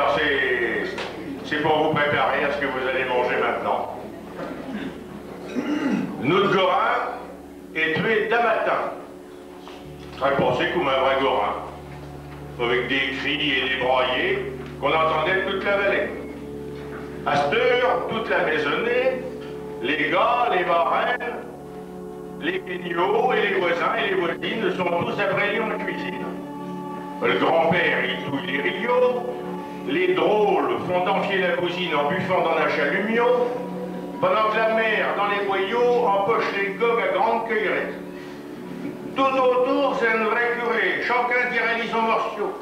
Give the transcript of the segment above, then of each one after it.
alors c'est pour vous préparer à ce que vous allez manger maintenant. Notre Gorin est tué d'un matin, très pensé comme un vrai Gorin, avec des cris et des broyés qu'on entendait de toute la vallée. À cette heure, toute la maisonnée, les gars, les marraines, les guignols et les voisins et les voisines sont tous abrénés en cuisine. Le grand-père, il touille les riots, les drôles font enfiler la cousine en buffant dans la chalumeau, pendant que la mère, dans les boyaux, empoche les gogues à grande cuillerette. Tout autour, c'est une vraie curée, chacun tire son morceau.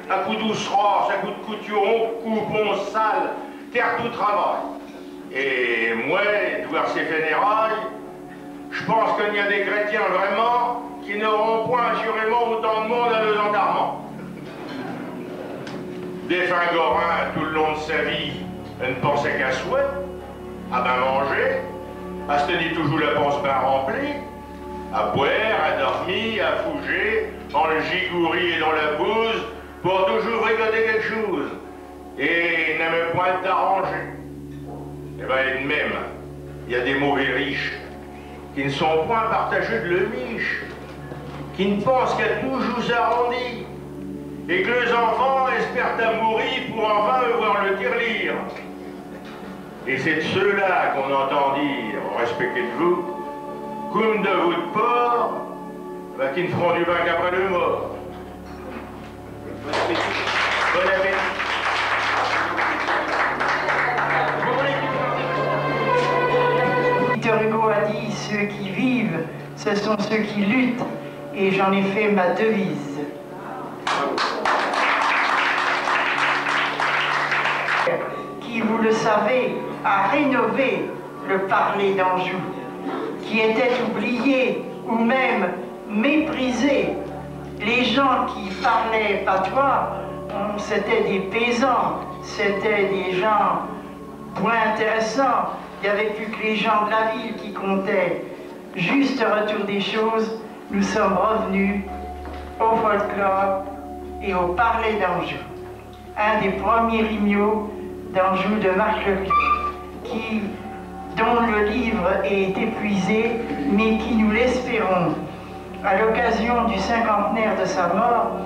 À coup douce race, à coup de couture, on coupe, on sale, terre tout travail. Et moi, de voir ces funérailles, je pense qu'il y a des chrétiens vraiment qui n'auront point assurément autant de monde à leurs enterrements. Défunt Gorin, tout le long de sa vie, ne pensait qu'à souhait, à bien manger, à se tenir toujours la panse bien remplie, à boire, à dormir, à fouger, dans le gigouri et dans la bouse, pour toujours rigoler quelque chose, et n'aimait point d'arranger. Eh bien, de même, il y a des mauvais riches qui ne sont point partagés de le miche, qui ne pensent qu'à toujours s'arrondir, et que les enfants espèrent à mourir pour enfin voir le tirelire. Et c'est de ceux-là qu'on entend dire, respectez de vous, comme de vous de porc, bah, qui ne feront du bain qu'après le mort. Bon appétit. Bon appétit. Victor Hugo a dit, ceux qui vivent, ce sont ceux qui luttent, et j'en ai fait ma devise. Qui, vous le savez, a rénové le parler d'Anjou, qui était oublié ou même méprisé. Les gens qui parlaient patois, c'était des paysans, c'était des gens moins intéressants. Il n'y avait plus que les gens de la ville qui comptaient. Juste retour des choses, nous sommes revenus au folklore et au parler d'Anjou. Un des premiers rimiaux d'Anjou de Marc Leclerc, dont le livre est épuisé, mais qui, nous l'espérons, à l'occasion du cinquantenaire de sa mort,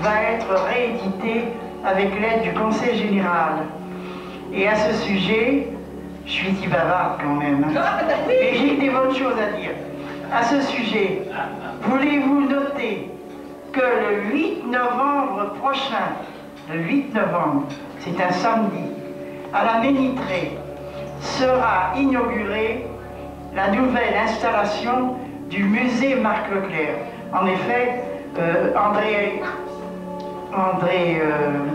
va être réédité avec l'aide du Conseil général. Et à ce sujet, je suis dit bavarde quand même, et j'ai des bonnes choses à dire. À ce sujet, voulez-vous noter que le 8 novembre prochain, le 8 novembre, c'est un samedi, à la Ménitrée, sera inaugurée la nouvelle installation du musée Marc Leclerc. En effet, André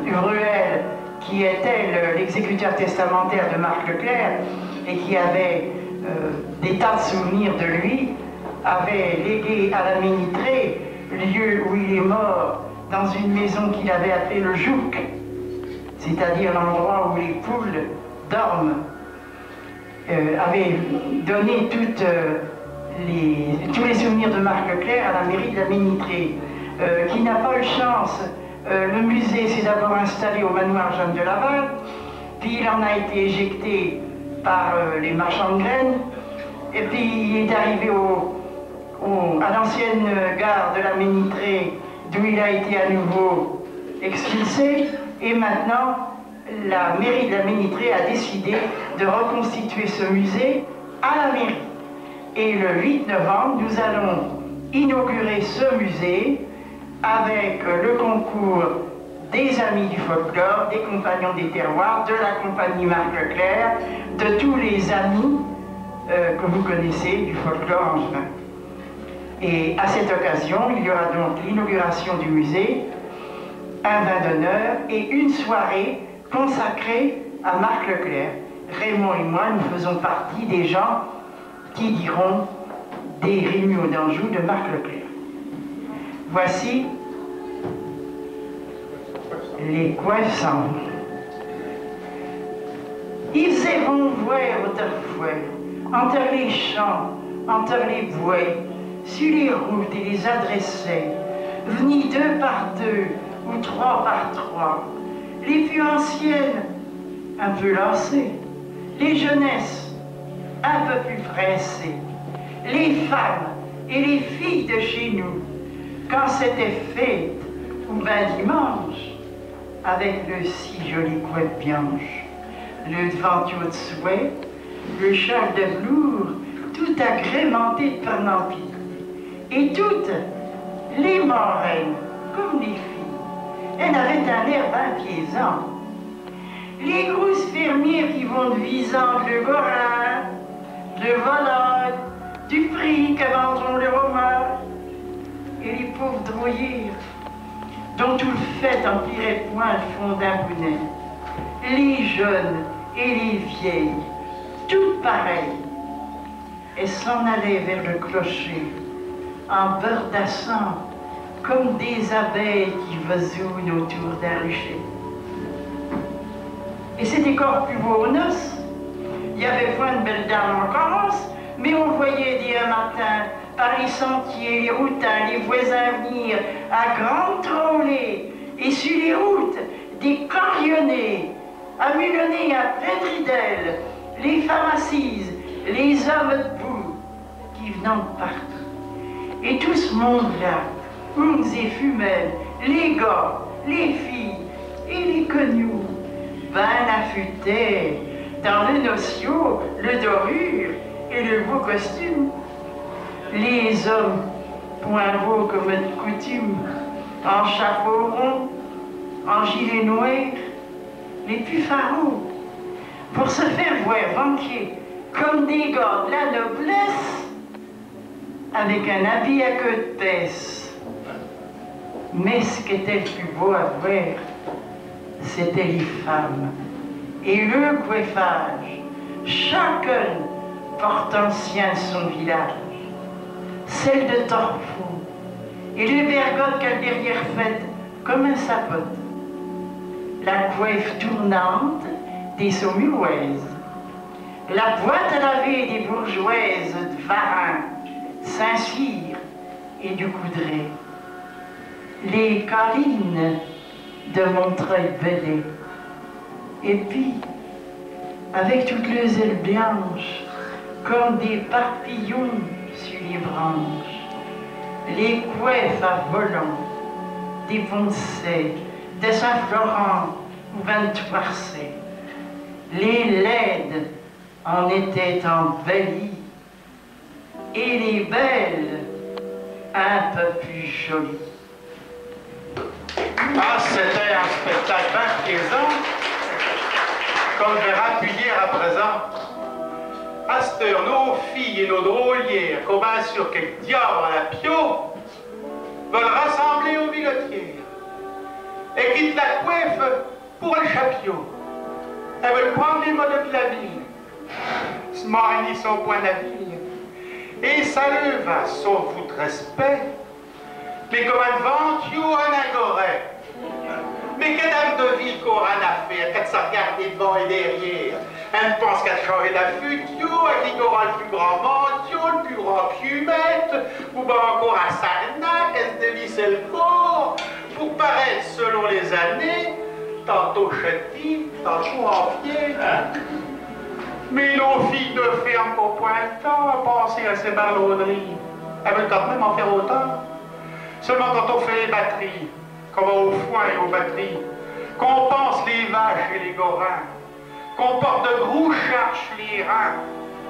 Hurruel, qui était l'exécuteur testamentaire de Marc Leclerc et qui avait des tas de souvenirs de lui, avait légué à la Ménitrée, lieu où il est mort, dans une maison qu'il avait appelée le Jouk, c'est-à-dire l'endroit où les poules dorment, avait donné tous les souvenirs de Marc Leclerc à la mairie de la Ménitrée, qui n'a pas eu chance. Le musée s'est d'abord installé au manoir Jeanne de Laval, puis il en a été éjecté par les marchands de graines, et puis il est arrivé à l'ancienne gare de la Ménitrée, d'où il a été à nouveau expulsé, et maintenant la mairie de la Ménitrée a décidé de reconstituer ce musée à la mairie. Et le 8 novembre, nous allons inaugurer ce musée avec le concours des amis du folklore, des compagnons des terroirs, de la compagnie Marc Leclerc, de tous les amis que vous connaissez du folklore angevin. Et à cette occasion, il y aura donc l'inauguration du musée, un vin d'honneur et une soirée consacrée à Marc Leclerc. Raymond et moi, nous faisons partie des gens qui diront des rimiaux d'Anjou de Marc Leclerc. Voici les Coiffants. Ils vont voir autrefois, entre les champs, entre les bois, sur les routes et les adressaient, venus 2 par 2 ou 3 par 3, les filles anciennes, un peu lassées, les jeunesses, un peu plus pressées, les femmes et les filles de chez nous, quand c'était fête ou ben dimanche, avec le si joli couette blanche, le devanture de souhait, le châle de velours, tout agrémenté de parnempis, et toutes les marraines, comme les filles, elles avaient un air bien plaisant. Les grosses fermières qui vont de Visant, le Gorin, le Volade, du prix que vendront les Romains, et les pauvres drouillères, dont tout le fait emplirait point le fond d'un bonnet, les jeunes et les vieilles, toutes pareilles, elles s'en allaient vers le clocher, en beurdassant, comme des abeilles qui vesounent autour d'un rucher. Et c'était encore plus beau aux noces. Il y avait point de belles dames en carrosse, mais on voyait dès un matin, par les sentiers, les routins, les voisins venir à grandes trolées, et sur les routes, des corionnés, à mulonner à plein de ridelles, les femmes assises, les hommes debout, qui venaient de partout. Et tout ce monde-là, uns et fumelles, les gars, les filles et les cognoux, ben affûtés dans le nocio, le dorure et le beau costume. Les hommes, point beaux comme de coutume, en chapeau rond, en gilet noir, les plus farouds, pour se faire voir banquier comme des gars de la noblesse, avec un habit à queue de pèse. Mais ce qui était le plus beau à voir, c'était les femmes et le coiffage, chacun portant sien son village. Celle de Torfou et le bergotte qu'elle derrière faite comme un sapote. La coiffe tournante des saumuroises, la boîte à laver des bourgeoises de Varin, Saint-Cyr et du Coudray, les collines de Montreuil-Bellay, et puis, avec toutes les ailes blanches, comme des papillons sur les branches, les coiffes à volants, des Poncet, de Saint-Florent ou 23 les laides en étaient embellies, et les belles un peu plus jolies. Ah, c'était un spectacle bien plaisant, comme verra puis hier à présent. À cette heure, nos filles et nos drôlières, qu'on va sur quelques diable à la pio, veulent rassembler aux vilotières et quittent la coiffe pour le chapiot. Elles veulent prendre les modes de la ville, se mariner son point de la ville, et ça le va, sauf vous de respect, mais comme un ventio en agoret. Mais quelle dame de ville qu'on a à faire, qu'elle se regarde devant et derrière. Elle pense qu'elle change d'affutio, elle dit qu'on aura le plus grand ventio, le plus grand cumette, ou bien encore un sarnac, elle se dévissait le corps, pour paraître selon les années, tantôt chétive, tantôt en pied. Mais nos filles ne ferment qu'au point de temps à penser à ces ballonneries. Elles veulent quand même en faire autant. Seulement quand on fait les batteries, qu'on va au foin et aux batteries, qu'on pense les vaches et les gorins, qu'on porte de gros charges les reins,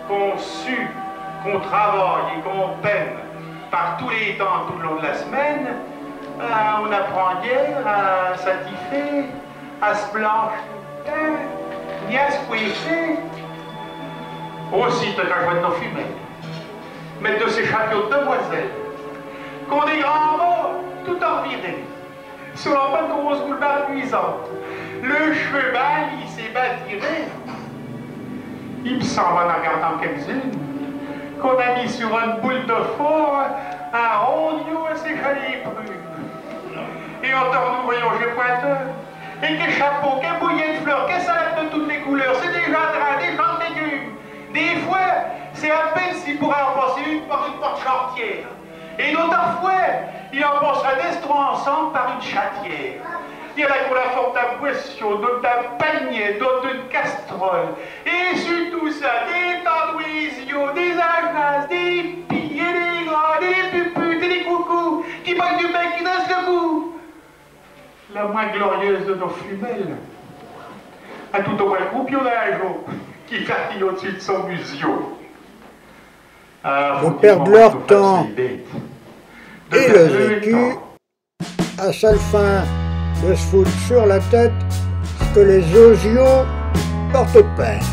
qu'on sue, qu'on travaille et qu'on peine par tous les temps tout le long de la semaine, on apprend guère à s'attifer, à se blanchir, ni à se coiffer. Aussi, te cache nos fumées, mettre de ces chapiots de demoiselles, qu'on des grands mots tout envirés, sur la bonne grosse boule barbuisante, le cheveu bien lisse et bien tiré. Il me semble, en regardant quelques-unes, qu'on a mis sur une boule de four un rondiot à sécher les prunes. Et en tornou, voyons, j'ai pointeux. Et quel chapeau, quel bouillet de fleurs, quel salade de toutes les couleurs, c'est des jardins, des champs de légumes. Des fois, c'est à peine s'il pourrait en passer une par une porte charretière. Et d'autres fois, il en passerait d'estro ensemble par une chatière. Il y en a qui ont la forme d'un poisson, d'autres d'un panier, d'autres d'une casserole. Et sur tout ça, des tendouisios, des agas, des pies, et des gras, des puputes et des coucous qui manquent du bec qui dansent le cou. La moins glorieuse de nos femelles, à tout au moins le coupionnage qui fatiguent au-dessus de son musio. Ils perdent leur temps et le vécu à seule fin de se foutre sur la tête ce que les osios portent au père.